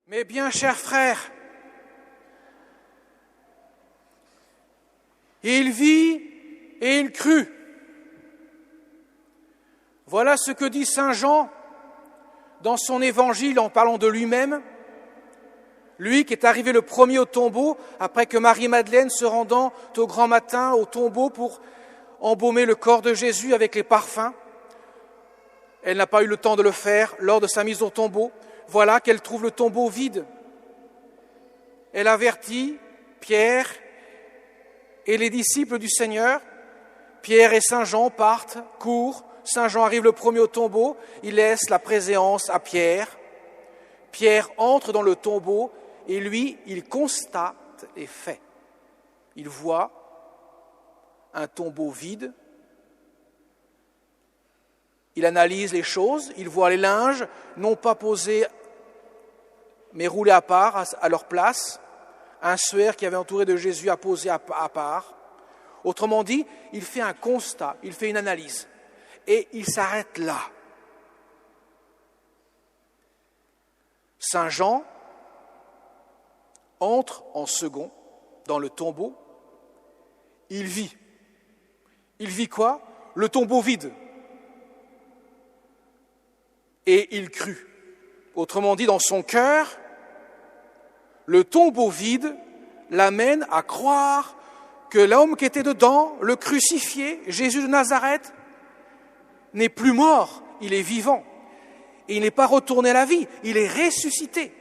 Mes bien chers frères, il vit et il crut. Voilà ce que dit saint Jean dans son évangile en parlant de lui-même, lui qui est arrivé le premier au tombeau, après que Marie-Madeleine se rendant au grand matin au tombeau pour embaumer le corps de Jésus avec les parfums. Elle n'a pas eu le temps de le faire lors de sa mise au tombeau. Voilà qu'elle trouve le tombeau vide. Elle avertit Pierre et les disciples du Seigneur. Pierre et saint Jean partent, courent. Saint Jean arrive le premier au tombeau. Il laisse la préséance à Pierre. Pierre entre dans le tombeau et lui, il constate les faits. Il voit un tombeau vide. Il analyse les choses. Il voit les linges, non pas posés, mais roulés à part, à leur place. Un suaire qui avait entouré de Jésus à poser à part. Autrement dit, il fait un constat, il fait une analyse. Et il s'arrête là. Saint Jean entre en second dans le tombeau. Il vit. Il vit quoi? Le tombeau vide. Et il crut. Autrement dit, dans son cœur, le tombeau vide l'amène à croire que l'homme qui était dedans, le crucifié, Jésus de Nazareth, n'est plus mort, il est vivant. Et il n'est pas retourné à la vie, il est ressuscité.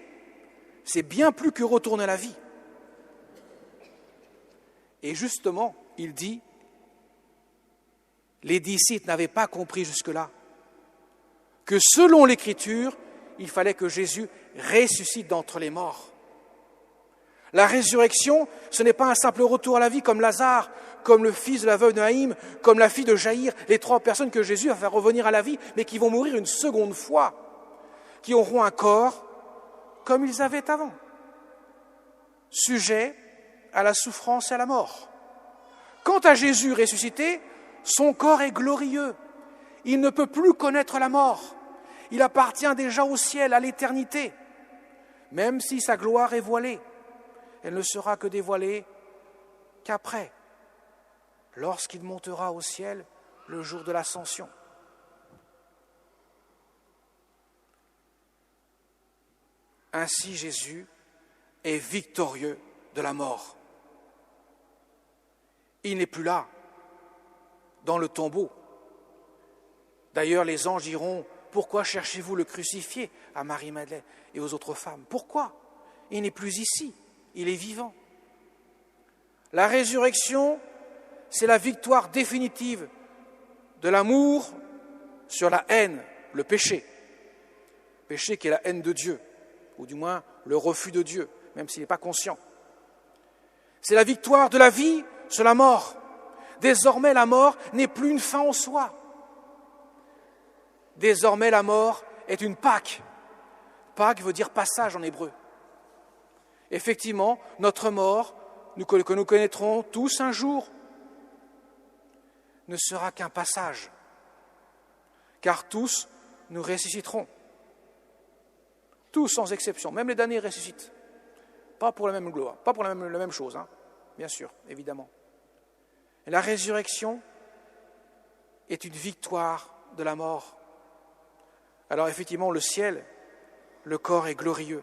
C'est bien plus que retourner à la vie. Et justement, il dit, les disciples n'avaient pas compris jusque-là que selon l'Écriture, il fallait que Jésus ressuscite d'entre les morts. La résurrection, ce n'est pas un simple retour à la vie comme Lazare, comme le fils de la veuve de Naïm, comme la fille de Jaïr, les 3 personnes que Jésus va faire revenir à la vie, mais qui vont mourir une seconde fois, qui auront un corps comme ils avaient avant, sujet à la souffrance et à la mort. Quant à Jésus ressuscité, son corps est glorieux. Il ne peut plus connaître la mort. Il appartient déjà au ciel, à l'éternité. Même si sa gloire est voilée, elle ne sera que dévoilée qu'après, lorsqu'il montera au ciel le jour de l'ascension. Ainsi Jésus est victorieux de la mort. Il n'est plus là, dans le tombeau. D'ailleurs, les anges diront, « Pourquoi cherchez-vous le crucifié ?» à Marie-Madeleine et aux autres femmes. Pourquoi? Il n'est plus ici, il est vivant. La résurrection, c'est la victoire définitive de l'amour sur la haine, le péché. Péché qui est la haine de Dieu, ou du moins le refus de Dieu, même s'il n'est pas conscient. C'est la victoire de la vie sur la mort. Désormais, la mort n'est plus une fin en soi. Désormais, la mort est une Pâque. Pâque veut dire passage en hébreu. Effectivement, notre mort, que nous connaîtrons tous un jour, ne sera qu'un passage, car tous nous ressusciterons. Tous sans exception, même les damnés ressuscitent. Pas pour la même gloire, pas pour la même chose, bien sûr, évidemment. Et la résurrection est une victoire de la mort. Alors effectivement, le ciel, le corps est glorieux.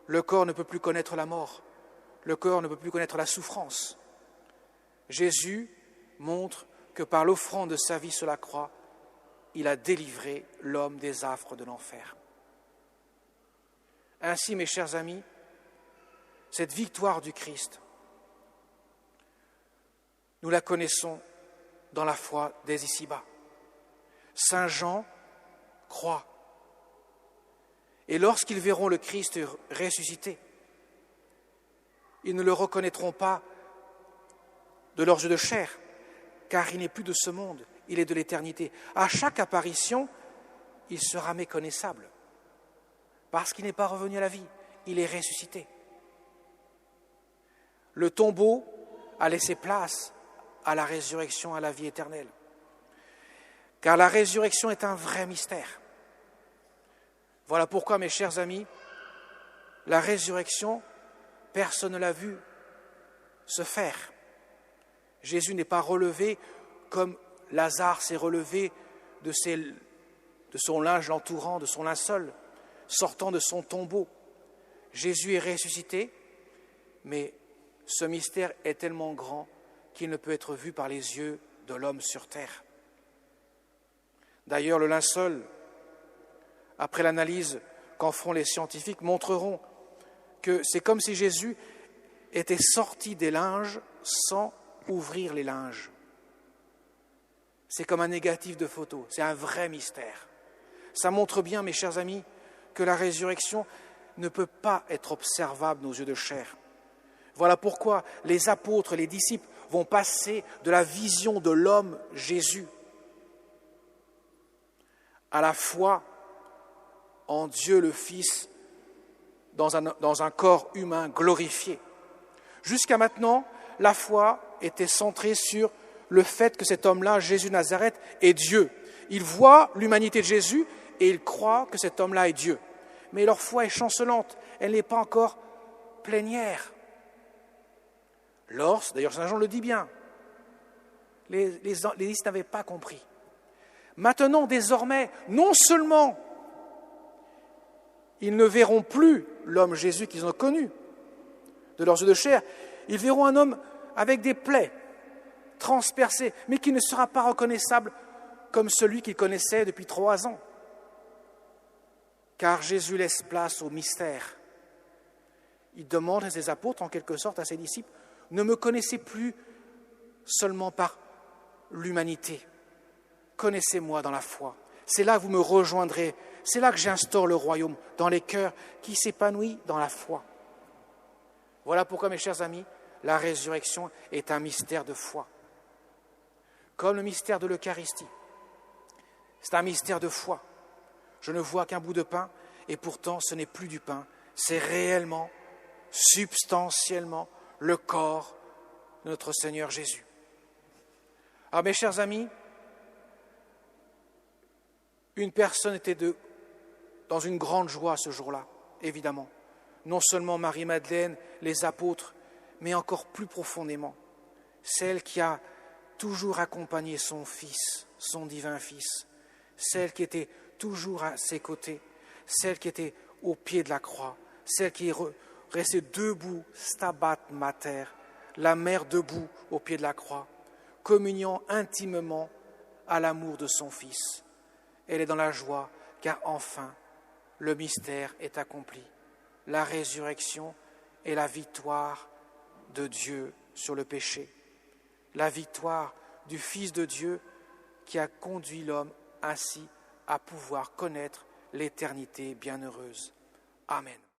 Le corps ne peut plus connaître la mort. Le corps ne peut plus connaître la souffrance. Jésus montre que par l'offrande de sa vie sur la croix, il a délivré l'homme des affres de l'enfer. Ainsi, mes chers amis, cette victoire du Christ, nous la connaissons dans la foi dès ici-bas. Saint Jean croit. Et lorsqu'ils verront le Christ ressuscité, ils ne le reconnaîtront pas de leurs yeux de chair, car il n'est plus de ce monde, il est de l'éternité. À chaque apparition, il sera méconnaissable, parce qu'il n'est pas revenu à la vie, il est ressuscité. Le tombeau a laissé place à la résurrection, à la vie éternelle. Car la résurrection est un vrai mystère. Voilà pourquoi, mes chers amis, La résurrection, personne ne l'a vu se faire. Jésus n'est pas relevé comme Lazare s'est relevé de son linge l'entourant, de son linceul, sortant de son tombeau. Jésus est ressuscité, mais ce mystère est tellement grand qu'il ne peut être vu par les yeux de l'homme sur terre. D'ailleurs, le linceul, après l'analyse qu'en feront les scientifiques, montreront que c'est comme si Jésus était sorti des linges sans ouvrir les linges. C'est comme un négatif de photo, c'est un vrai mystère. Ça montre bien, mes chers amis, que la résurrection ne peut pas être observable aux yeux de chair. Voilà pourquoi les apôtres, les disciples vont passer de la vision de l'homme Jésus à la foi en Dieu le Fils dans un corps humain glorifié. Jusqu'à maintenant, la foi était centrée sur le fait que cet homme-là, Jésus de Nazareth, est Dieu. Ils voient l'humanité de Jésus et ils croient que cet homme-là est Dieu. Mais leur foi est chancelante, elle n'est pas encore plénière. D'ailleurs Saint Jean le dit bien, les disciples n'avaient pas compris. Maintenant, désormais, non seulement ils ne verront plus l'homme Jésus qu'ils ont connu de leurs yeux de chair, ils verront un homme avec des plaies transpercées, mais qui ne sera pas reconnaissable comme celui qu'ils connaissaient depuis 3 ans. Car Jésus laisse place au mystère. Il demande à ses apôtres, en quelque sorte à ses disciples, ne me connaissez plus seulement par l'humanité. Connaissez-moi dans la foi. C'est là que vous me rejoindrez. C'est là que j'instaure le royaume, dans les cœurs qui s'épanouissent dans la foi. Voilà pourquoi, mes chers amis, la résurrection est un mystère de foi. Comme le mystère de l'Eucharistie. C'est un mystère de foi. Je ne vois qu'un bout de pain, et pourtant ce n'est plus du pain. C'est réellement, substantiellement, le corps de notre Seigneur Jésus. Alors, mes chers amis, une personne était dans une grande joie ce jour-là, évidemment. Non seulement Marie-Madeleine, les apôtres, mais encore plus profondément, celle qui a toujours accompagné son Fils, son divin Fils, celle qui était toujours à ses côtés, celle qui était au pied de la croix, celle qui est restée debout, stabat mater, la mère debout au pied de la croix, communiant intimement à l'amour de son Fils. Elle est dans la joie, car enfin, le mystère est accompli. La résurrection est la victoire de Dieu sur le péché, la victoire du Fils de Dieu qui a conduit l'homme ainsi à pouvoir connaître l'éternité bienheureuse. Amen.